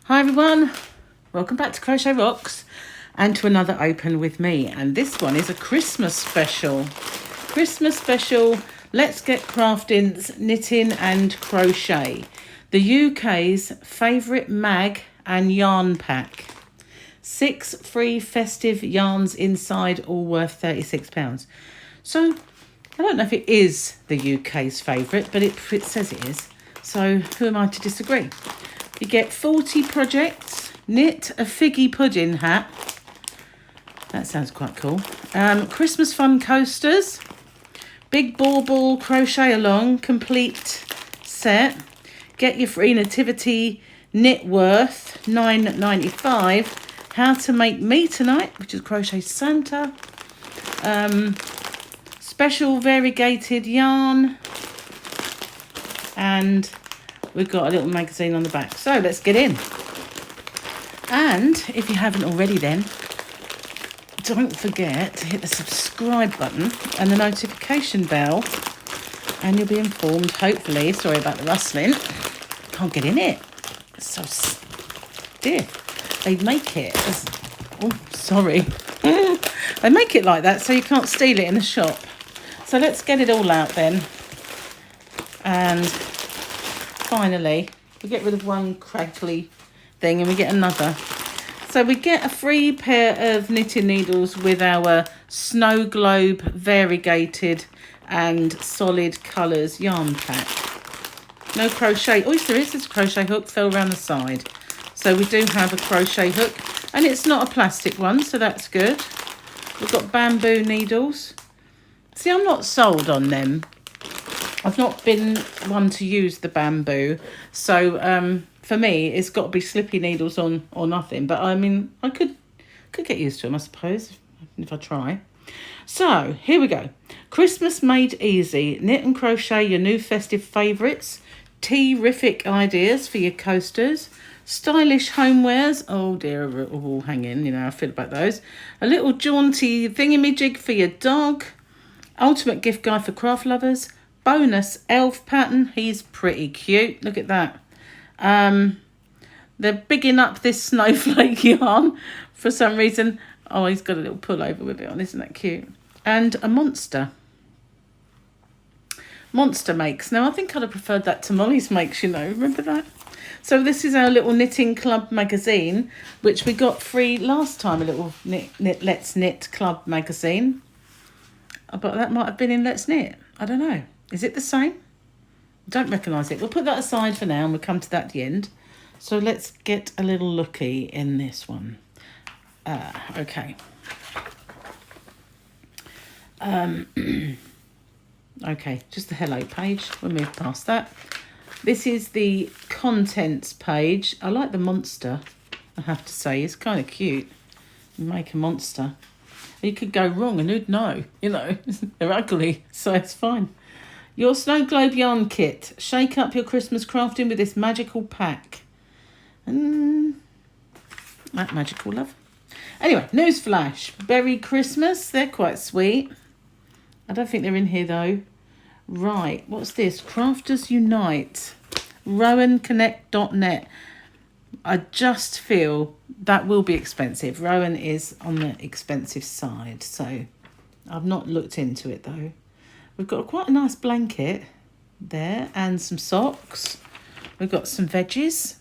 Hi everyone, welcome back to Crochet Rocks and to another open with me, and this one is a Christmas special. Let's Get Crafting's Knitting and Crochet, the UK's favourite mag and yarn pack. 6 free festive yarns inside, all worth £36. So I don't know if it is the UK's favourite, but it says it is, so who am I to disagree? You get 40 projects, knit a figgy pudding hat. That sounds quite cool. Christmas fun coasters, big bauble crochet along, complete set. Get your free nativity knit worth £9.95. How to make me tonight, which is Crochet Santa. Special variegated yarn. And we've got a little magazine on the back. So let's get in. And if you haven't already then, don't forget to hit the subscribe button and the notification bell, and you'll be informed, hopefully. Sorry about the rustling. Can't get in it. It's so stiff. They make it as, oh, sorry. They make it like that so you can't steal it in the shop. So let's get it all out then. And finally, we get rid of one crackly thing and we get another. So we get a free pair of knitting needles with our Snow Globe variegated and solid colours yarn pack. No crochet. Oh, yes, there is. There's a crochet hook, fell around the side. So we do have a crochet hook, and it's not a plastic one, so that's good. We've got bamboo needles. See, I'm not sold on them. I've not been one to use the bamboo, so for me it's got to be slippy needles on or nothing. But I mean, I could get used to them, I suppose, if I try. So here we go. Christmas made easy. Knit and crochet your new festive favourites. Terrific ideas for your coasters. Stylish homewares. Oh dear, all hanging. You know how I feel about those. A little jaunty thingamajig for your dog. Ultimate gift guide for craft lovers. Bonus elf pattern. He's pretty cute. Look at that. They're bigging up this snowflake yarn for some reason. Oh, he's got a little pullover with it on. Isn't that cute? And a monster. Monster makes. Now, I think I'd have preferred that to Molly's makes, you know. Remember that? So this is our little knitting club magazine, which we got free last time. A little Let's Knit club magazine. But that might have been in Let's Knit. I don't know. Is it the same? Don't recognise it. We'll put that aside for now and we'll come to that at the end. So let's get a little looky in this one. Okay. Okay, just the hello page. We'll move past that. This is the contents page. I like the monster, I have to say. It's kind of cute. You make a monster. You could go wrong and who'd know? You know, they're ugly, so it's fine. Your Snow Globe yarn kit. Shake up your Christmas crafting with this magical pack. That magical, love. Anyway, newsflash. Berry Christmas. They're quite sweet. I don't think they're in here, though. Right, what's this? Crafters Unite. RowanConnect.net. I just feel that will be expensive. Rowan is on the expensive side, so I've not looked into it, though. We've got quite a nice blanket there and some socks. We've got some veggies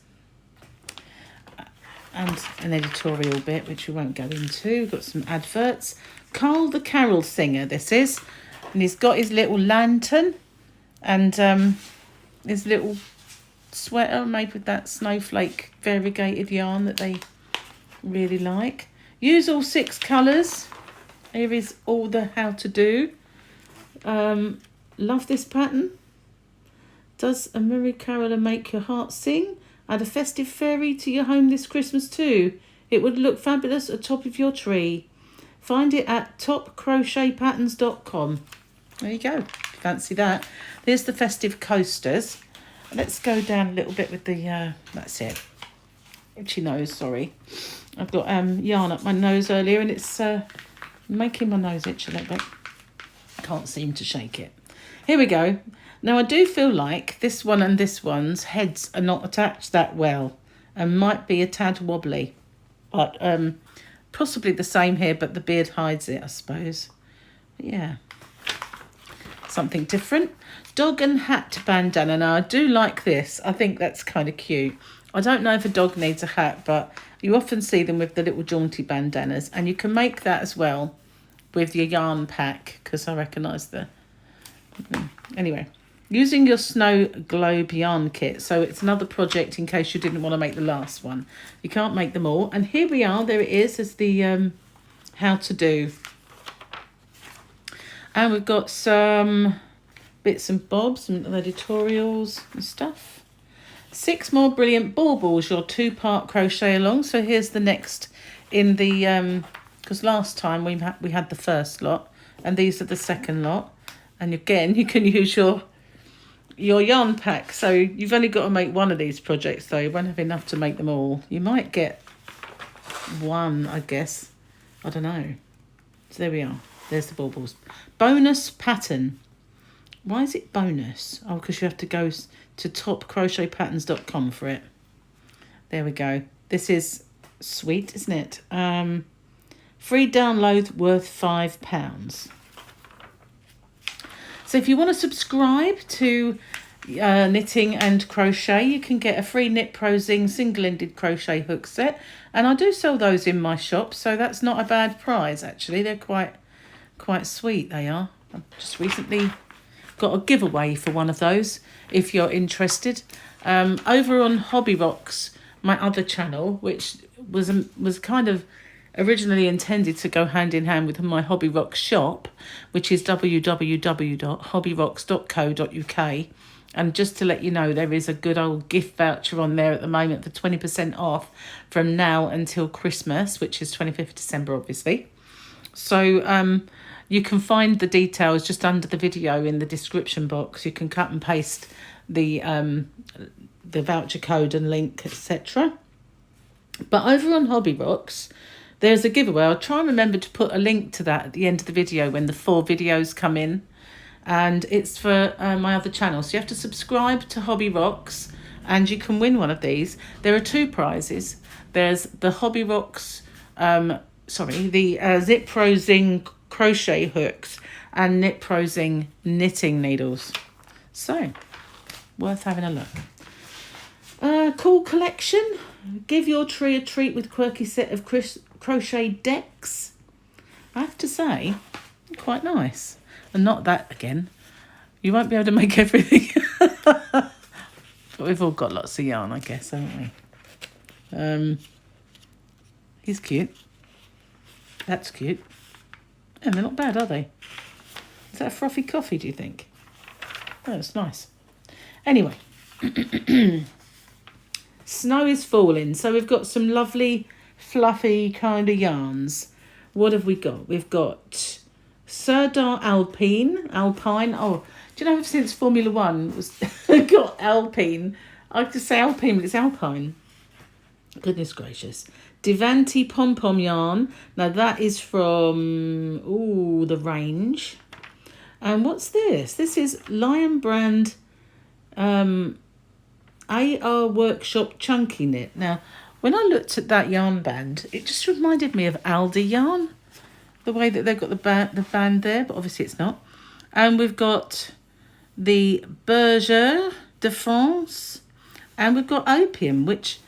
and an editorial bit, which we won't go into. We've got some adverts. Carl the Carol Singer, this is. And he's got his little lantern and his little sweater made with that snowflake variegated yarn that they really like. Use all 6 colours. Here is all the how to do. Love this pattern. Does a merry caroler make your heart sing? Add a festive fairy to your home this Christmas too. It would look fabulous atop of your tree. Find it at topcrochetpatterns.com. There you go. Fancy that. There's the festive coasters. Let's go down a little bit with the, that's it. Itchy nose, sorry. I've got yarn up my nose earlier and it's making my nose itch a little bit. Can't seem to shake it. Here we go. Now I do feel like this one and this one's heads are not attached that well. and might be a tad wobbly. But possibly the same here, but the beard hides it, I suppose. But yeah, something different. Dog and hat bandana. Now, I do like this. I think that's kind of cute. I don't know if a dog needs a hat, but you often see them with the little jaunty bandanas. And you can make that as well with your yarn pack, because I recognise the... Anyway, using your snow globe yarn kit. So it's another project in case you didn't want to make the last one. You can't make them all. And here we are. There it is. As the how to do. And we've got some bits and bobs, some editorials and stuff. 6 more brilliant baubles, your 2-part crochet along. So here's the next in the, because last time we had the first lot, and these are the second lot. And again, you can use your yarn pack. So you've only got to make one of these projects, though. You won't have enough to make them all. You might get one, I guess. I don't know. So there we are. There's the baubles. Bonus pattern. Why is it bonus? Oh, because you have to go to topcrochetpatterns.com for it. There we go. This is sweet, isn't it? Free download worth £5. So if you want to subscribe to knitting and crochet, you can get a free Knit Pro Zing single-ended crochet hook set. And I do sell those in my shop, so that's not a bad price, actually. They're quite sweet, they are. I've just recently got a giveaway for one of those, if you're interested. Over on CrochetRocks, my other channel, which was kind of originally intended to go hand in hand with my CrochetRocks shop, which is www.CrochetRocks.co.uk. And just to let you know, there is a good old gift voucher on there at the moment for 20% off from now until Christmas, which is 25th December, obviously. So you can find the details just under the video in the description box. You can cut and paste the voucher code and link, etc. But over on CrochetRocks, there's a giveaway. I'll try and remember to put a link to that at the end of the video when the 4 videos come in. And it's for my other channel. So you have to subscribe to CrochetRocks and you can win one of these. There are 2 prizes. There's the CrochetRocks, the Zip Pro Zing crochet hooks and Knit Pro Zing knitting needles. So, worth having a look. Cool collection. Give your tree a treat with quirky set of crochet decks. I have to say, quite nice. And not that again. You won't be able to make everything. But we've all got lots of yarn, I guess, haven't we? He's cute. That's cute. And they're not bad, are they? Is that a frothy coffee, do you think? Oh, it's nice. Anyway. Snow is falling. So we've got some lovely, fluffy kind of yarns. What have we got? We've got Serdar Alpine. Oh, do you know since Formula 1 was got Alpine? I like to say Alpine, but it's Alpine. Goodness gracious. Devanti pom-pom yarn. Now that is from the range. And what's this? This is Lion Brand AR Workshop Chunky Knit. Now, when I looked at that yarn band, it just reminded me of Aldi yarn. The way that they've got the band there, but obviously it's not. And we've got the Berger de France. And we've got Opium, which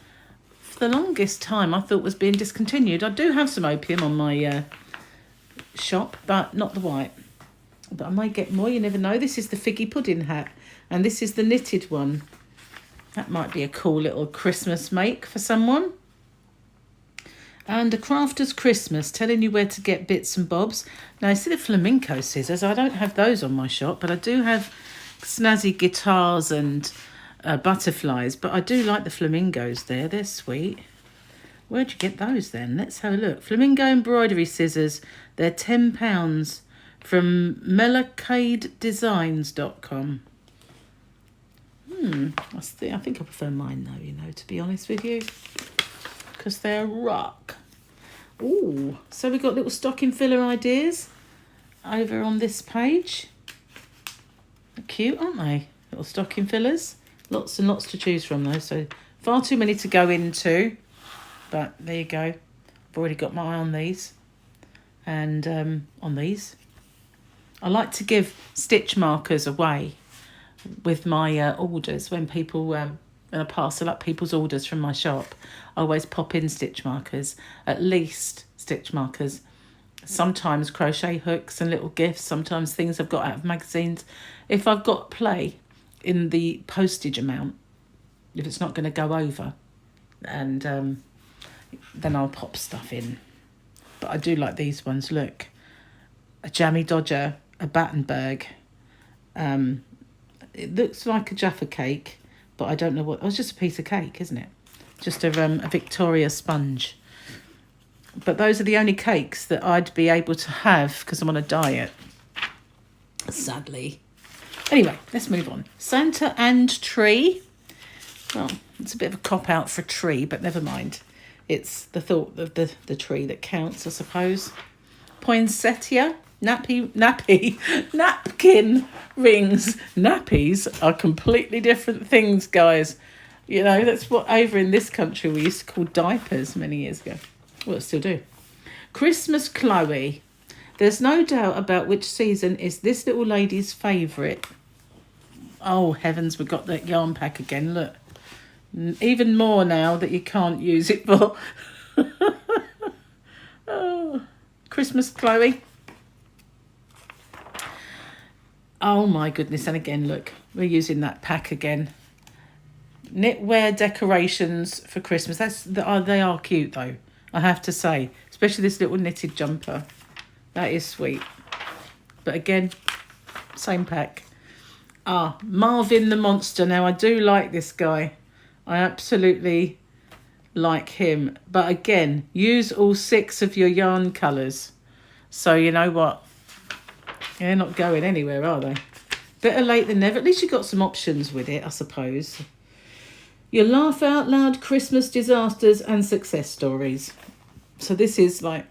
for the longest time I thought was being discontinued. I do have some Opium on my shop, but not the white. But I might get more, you never know. This is the Figgy Pudding hat. And this is the knitted one. That might be a cool little Christmas make for someone. And a Crafter's Christmas, telling you where to get bits and bobs. Now, I see the flamenco scissors. I don't have those on my shop, but I do have snazzy guitars and butterflies. But I do like the flamingos there. They're sweet. Where'd you get those then? Let's have a look. Flamingo embroidery scissors. They're £10 from melocadedesigns.com. I think I prefer mine though, to be honest with you. Because they're rock. Ooh, so we've got little stocking filler ideas over on this page. They're cute, aren't they? Little stocking fillers. Lots and lots to choose from though, so Far too many to go into, but there you go. I've already got my eye on these. And on these. I like to give stitch markers away with my orders. When people, when I parcel up people's orders from my shop, I always pop in stitch markers, at least stitch markers. Sometimes crochet hooks and little gifts, sometimes things I've got out of magazines. If I've got play in the postage amount, if it's not going to go over, and then I'll pop stuff in. But I do like these ones. Look, a Jammy Dodger, a Battenberg. It looks like a Jaffa cake, but I don't know what. Oh, it's just a piece of cake, isn't it? Just a Victoria sponge. But those are the only cakes that I'd be able to have because I'm on a diet, sadly. Anyway, let's move on. Santa and tree. Well, it's a bit of a cop-out for a tree, but never mind. It's the thought of the tree that counts, I suppose. Poinsettia, napkin rings. Nappies are completely different things, guys. You know, that's what over in this country we used to call diapers many years ago. Well, still do. Christmas Chloe. There's no doubt about which season is this little lady's favourite. Oh, heavens, we've got that yarn pack again, look. Even more now that you can't use it for. Oh, Christmas Chloe. Oh my goodness, and again, look, we're using that pack again. Knitwear decorations for Christmas. They are cute though, I have to say. Especially this little knitted jumper. That is sweet. But again, same pack. Ah, Marvin the Monster. Now, I do like this guy. I absolutely like him. But again, use all 6 of your yarn colours. So you know what? They're not going anywhere, are they? Better late than never. At least you got some options with it, I suppose. Your laugh out loud Christmas disasters and success stories. So this is like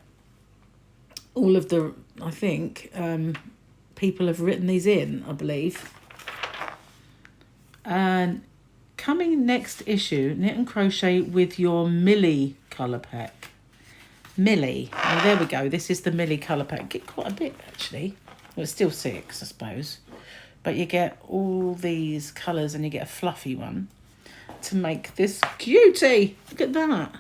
all of the, I think, people have written these in, I believe. And coming next issue, knit and crochet with your Millie colour pack. Millie. Oh, there we go. This is the Millie colour pack. Get quite a bit, actually. Well, it's still 6, I suppose. But you get all these colours and you get a fluffy one to make this cutie. Look at that.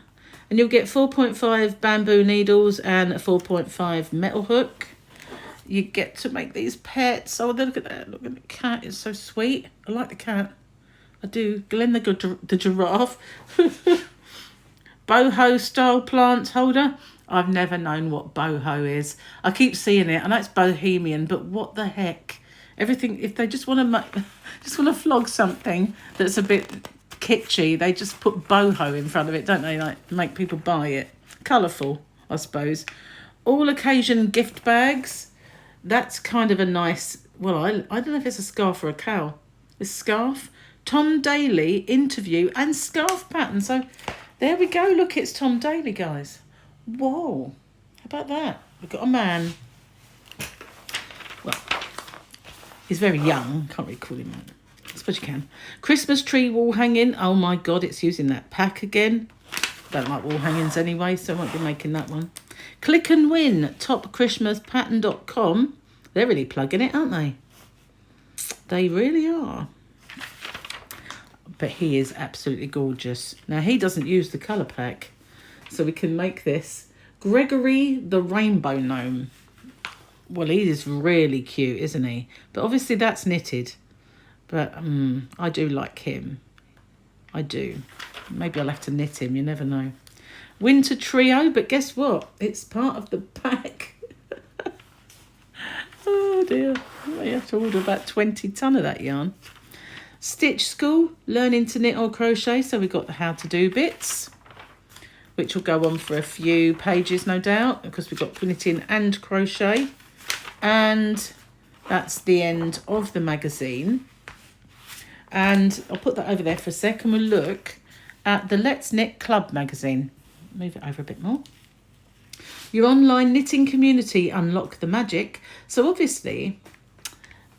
And you'll get 4.5 bamboo needles and a 4.5 metal hook. You get to make these pets. Oh, look at that. Look at the cat. It's so sweet. I like the cat. I do. Glenn the giraffe. Boho style plant holder. I've never known what boho is. I keep seeing it. I know it's bohemian, but what the heck? Everything, if they just want to flog something that's a bit kitschy, they just put boho in front of it, don't they? Like, make people buy it. Colourful, I suppose. All occasion gift bags. That's kind of a nice, well, I don't know if it's a scarf or a cowl. It's scarf. Tom Daly interview and scarf pattern. So there we go. Look, it's Tom Daly, guys. Whoa. How about that? We've got a man. Well, he's very young. Can't really call him that. I suppose you can. Christmas tree wall hanging. Oh my God, it's using that pack again. Don't like wall hangings anyway, so I won't be making that one. Click and win. topchristmaspattern.com. They're really plugging it, aren't they? They really are. But he is absolutely gorgeous. Now, he doesn't use the colour pack, so we can make this. Gregory the Rainbow Gnome. Well, he is really cute, isn't he? But obviously that's knitted. But I do like him. I do. Maybe I'll have to knit him, you never know. Winter Trio, but guess what? It's part of the pack. Oh dear. You have to order about 20 tonne of that yarn. Stitch School, learning to knit or crochet. So we've got the how to do bits, which will go on for a few pages, no doubt, because we've got knitting and crochet. And that's the end of the magazine. And I'll put that over there for a second. We'll look at the Let's Knit Club magazine. Move it over a bit more. Your online knitting community, unlock the magic. So obviously,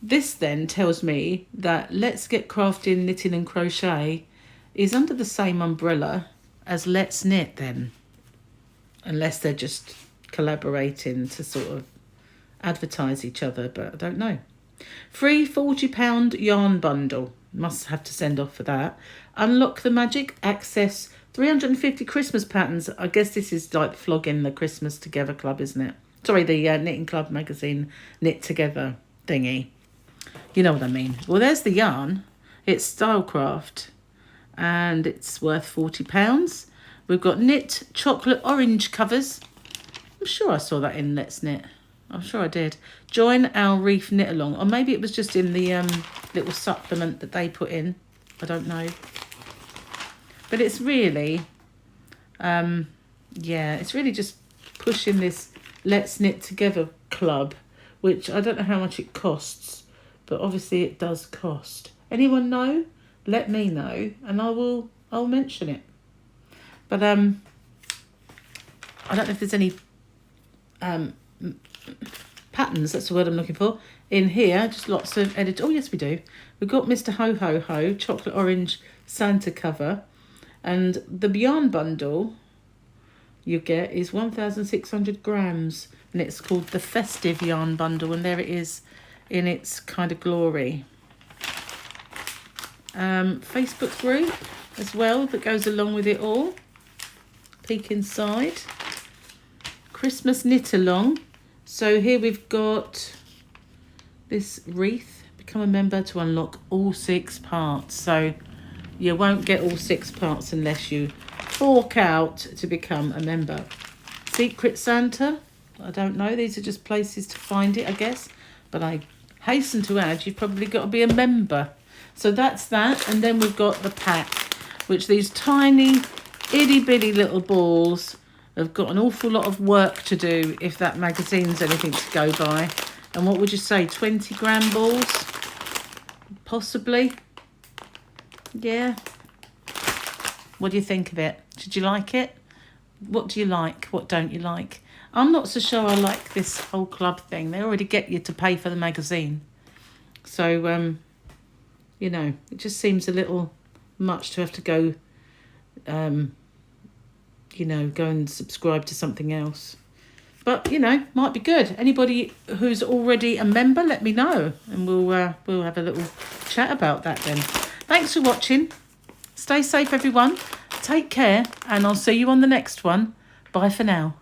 this then tells me that Let's Get Crafting, Knitting and Crochet is under the same umbrella as Let's Knit then. Unless they're just collaborating to sort of advertise each other, but I don't know. Free £40 yarn bundle. Must have to send off for that. Unlock the magic. Access 350 Christmas patterns. I guess this is like flogging the Christmas Together Club, isn't it? Sorry, the Knitting Club magazine Knit Together thingy. You know what I mean. Well, there's the yarn. It's Stylecraft and it's worth £40. We've got knit chocolate orange covers. I'm sure I saw that in Let's Knit. I'm sure I did. Join our Reef Knit Along. Or maybe it was just in the little supplement that they put in. I don't know. But it's really, yeah, it's really just pushing this Let's Knit Together club, which I don't know how much it costs, but obviously it does cost. Anyone know? Let me know and I'll mention it. But I don't know if there's any patterns, that's the word I'm looking for, in here. Just lots of edit. Oh, yes, we do. We've got Mr. Ho Ho Ho, chocolate orange Santa cover. And the yarn bundle you get is 1,600 grams. And it's called the Festive Yarn Bundle. And there it is in its kind of glory. Facebook group as well that goes along with it all. Peek inside. Christmas knit along. So here we've got this wreath. Become a member to unlock all 6 parts. So you won't get all 6 parts unless you fork out to become a member. Secret Santa. I don't know. These are just places to find it, I guess. But I hasten to add, you've probably got to be a member. So that's that. And then we've got the pack, which these tiny, itty-bitty little balls have got an awful lot of work to do if that magazine's anything to go by. And what would you say, 20 gram balls? Possibly. Yeah. What do you think of it? Did you like it? What do you like? What don't you like? I'm not so sure I like this whole club thing. They already get you to pay for the magazine. So, you know, it just seems a little much to have to go, you know, go and subscribe to something else. But, you know, might be good. Anybody who's already a member, let me know. And we'll have a little chat about that then. Thanks for watching. Stay safe, everyone. Take care. And I'll see you on the next one. Bye for now.